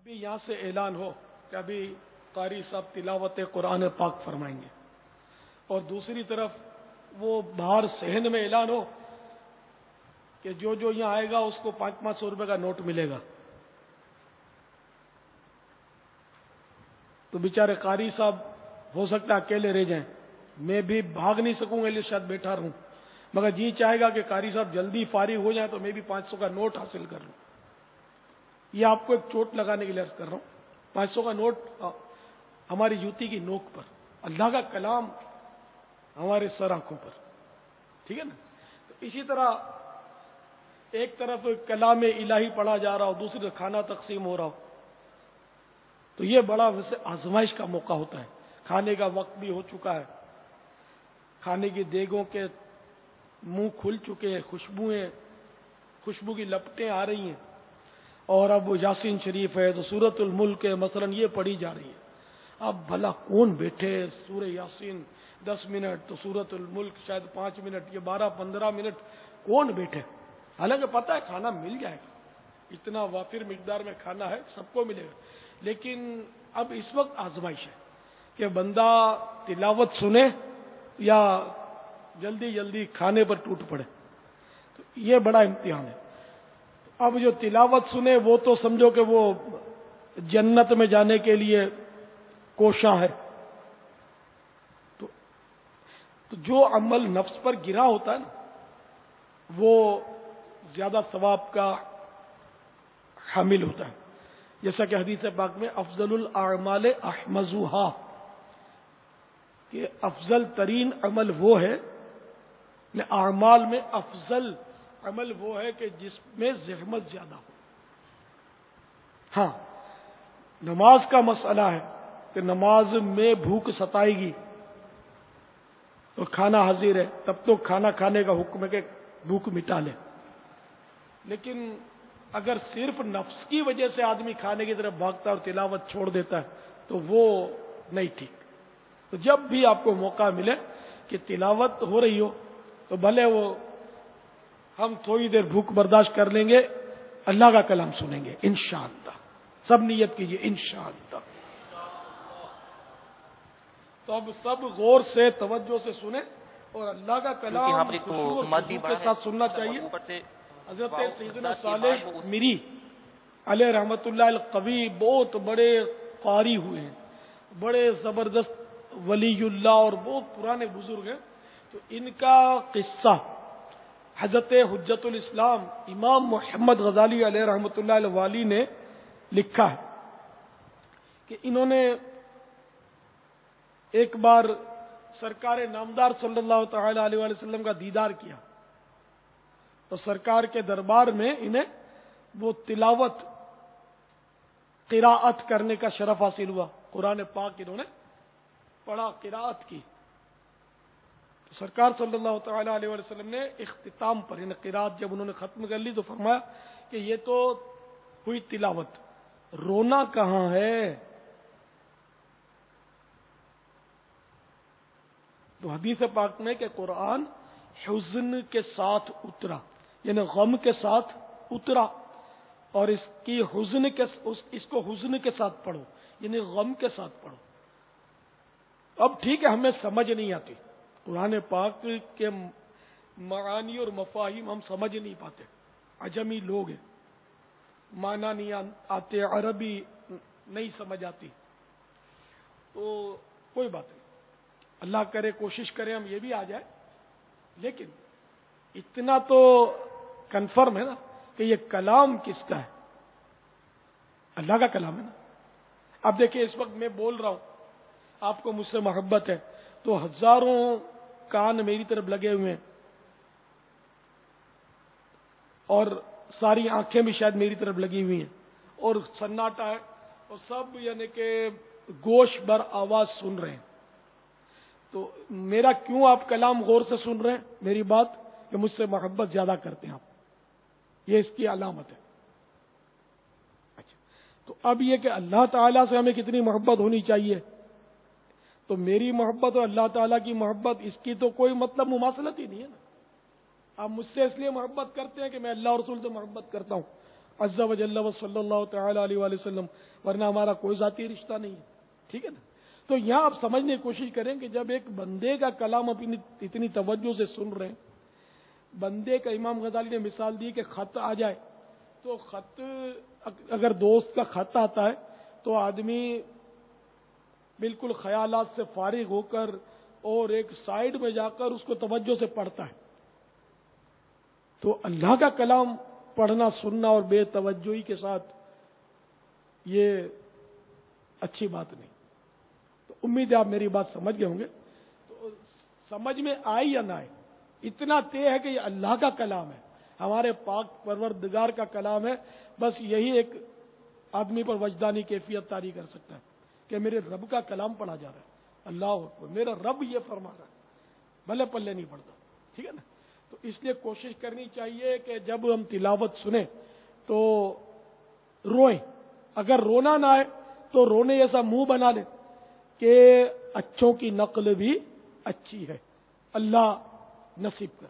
ابھی یہاں سے اعلان ہو کہ ابھی قاری صاحب تلاوت قرآن پاک فرمائیں گے، اور دوسری طرف وہ باہر صحن میں اعلان ہو کہ جو یہاں آئے گا اس کو 500 روپے کا نوٹ ملے گا، تو بیچارے قاری صاحب ہو سکتا ہے اکیلے رہ جائیں، میں بھی بھاگ نہیں سکوں گا، لیے شاید بیٹھا رہوں، مگر جی چاہے گا کہ قاری صاحب جلدی فارغ ہو جائیں تو میں بھی 500 کا نوٹ حاصل کر لوں۔ یہ آپ کو ایک چوٹ لگانے کے لیے عرض کر رہا ہوں، 500 کا نوٹ ہماری جوتی کی نوک پر، اللہ کا کلام ہمارے سر آنکھوں پر، ٹھیک ہے نا؟ تو اسی طرح ایک طرف کلام الہی پڑھا جا رہا ہو، دوسری طرف کھانا تقسیم ہو رہا ہو، تو یہ بڑا ویسے آزمائش کا موقع ہوتا ہے۔ کھانے کا وقت بھی ہو چکا ہے، کھانے کی دیگوں کے منہ کھل چکے ہیں، خوشبو کی لپٹیں آ رہی ہیں، اور اب یاسین شریف ہے تو سورۃ الملک ہے مثلا یہ پڑھی جا رہی ہے۔ اب بھلا کون بیٹھے سورہ یاسین 10 منٹ تو سورۃ الملک شاید 5 منٹ، یہ 12-15 منٹ کون بیٹھے؟ حالانکہ پتہ ہے کھانا مل جائے گا، اتنا وافر مقدار میں کھانا ہے، سب کو ملے گا، لیکن اب اس وقت آزمائش ہے کہ بندہ تلاوت سنے یا جلدی جلدی کھانے پر ٹوٹ پڑے، تو یہ بڑا امتحان ہے۔ اب جو تلاوت سنے وہ تو سمجھو کہ وہ جنت میں جانے کے لیے کوشاں ہے، تو جو عمل نفس پر گرا ہوتا ہے نا وہ زیادہ ثواب کا حامل ہوتا ہے، جیسا کہ حدیث پاک میں افضل الاعمال احمزها، کہ افضل ترین عمل وہ ہے، اعمال میں افضل عمل وہ ہے کہ جس میں زحمت زیادہ ہو۔ ہاں، نماز کا مسئلہ ہے کہ نماز میں بھوک ستائے گی تو کھانا حاضر ہے، تب تو کھانا کھانے کا حکم ہے کہ بھوک مٹا لے، لیکن اگر صرف نفس کی وجہ سے آدمی کھانے کی طرف بھاگتا ہے اور تلاوت چھوڑ دیتا ہے تو وہ نہیں ٹھیک۔ تو جب بھی آپ کو موقع ملے کہ تلاوت ہو رہی ہو تو بھلے وہ ہم تھوڑی دیر بھوک برداشت کر لیں گے، اللہ کا کلام سنیں گے انشاءاللہ، سب نیت کیجئے انشاءاللہ۔ تو اب سب غور سے توجہ سے سنیں، اور اللہ کا کلام خوشو کے ساتھ سننا چاہیے۔ حضرت سیدنا صالح میری علیہ رحمت اللہ القوی بہت بڑے قاری ہوئے ہیں، بڑے زبردست ولی اللہ اور بہت پرانے بزرگ ہیں، تو ان کا قصہ حضرت حجت الاسلام امام محمد غزالی علیہ رحمت اللہ الوالی نے لکھا ہے کہ انہوں نے ایک بار سرکار نامدار صلی اللہ تعالی علیہ وسلم کا دیدار کیا، تو سرکار کے دربار میں انہیں وہ تلاوت قراءت کرنے کا شرف حاصل ہوا، قرآن پاک انہوں نے پڑھا، قراءت کی۔ تو سرکار صلی اللہ تعالی علیہ وسلم نے اختتام پر یعنی قراءت جب انہوں نے ختم کر لی تو فرمایا کہ یہ تو ہوئی تلاوت، رونا کہاں ہے؟ تو حدیث پاک میں کہ قرآن حزن کے ساتھ اترا، یعنی غم کے ساتھ اترا، اور اس کو حزن کے ساتھ پڑھو، یعنی غم کے ساتھ پڑھو۔ اب ٹھیک ہے ہمیں سمجھ نہیں آتی قرآن پاک کے معانی اور مفاہیم، ہم سمجھ نہیں پاتے، عجمی لوگ ہیں، معنی نہیں آتے، عربی نہیں سمجھ آتی، تو کوئی بات نہیں، اللہ کرے کوشش کریں ہم یہ بھی آ جائے، لیکن اتنا تو کنفرم ہے نا کہ یہ کلام کس کا ہے؟ اللہ کا کلام ہے نا۔ اب دیکھیں اس وقت میں بول رہا ہوں، آپ کو مجھ سے محبت ہے تو ہزاروں کان میری طرف لگے ہوئے ہیں، اور ساری آنکھیں بھی شاید میری طرف لگی ہوئی ہیں، اور سناٹا ہے، اور سب یعنی کہ گوش بر آواز سن رہے ہیں، تو میرا کیوں آپ کلام غور سے سن رہے ہیں؟ میری بات کہ مجھ سے محبت زیادہ کرتے ہیں آپ، یہ اس کی علامت ہے۔ اچھا، تو اب یہ کہ اللہ تعالیٰ سے ہمیں کتنی محبت ہونی چاہیے، تو میری محبت اور اللہ تعالیٰ کی محبت، اس کی تو کوئی مطلب مماثلت ہی نہیں ہے نا۔ آپ مجھ سے اس لیے محبت کرتے ہیں کہ میں اللہ اور رسول سے محبت کرتا ہوں، عز و جل و صلی اللہ تعالی علیہ وآلہ وسلم، ورنہ ہمارا کوئی ذاتی رشتہ نہیں ہے. ٹھیک ہے نا؟ تو یہاں آپ سمجھنے کی کوشش کریں کہ جب ایک بندے کا کلام اپنی اتنی توجہ سے سن رہے ہیں، بندے کا امام غزالی نے مثال دی کہ خط آ جائے، تو خط اگر دوست کا خط آتا ہے تو آدمی بالکل خیالات سے فارغ ہو کر اور ایک سائیڈ میں جا کر اس کو توجہ سے پڑھتا ہے. تو اللہ کا کلام پڑھنا سننا اور بے توجہی کے ساتھ یہ اچھی بات نہیں. تو امید ہے آپ میری بات سمجھ گئے ہوں گے. تو سمجھ میں آئی یا نہ آئے، اتنا طے ہے کہ یہ اللہ کا کلام ہے، ہمارے پاک پروردگار کا کلام ہے. بس یہی ایک آدمی پر وجدانی کیفیت طاری کر سکتا ہے کہ میرے رب کا کلام پڑھا جا رہا ہے، اللہ اکبر، میرا رب یہ فرما رہا ہے، بھلے پلے نہیں پڑتا. ٹھیک ہے نا؟ تو اس لیے کوشش کرنی چاہیے کہ جب ہم تلاوت سنیں تو روئیں. اگر رونا نہ آئے تو رونے جیسا منہ بنا لیں کہ اچھوں کی نقل بھی اچھی ہے. اللہ نصیب کر.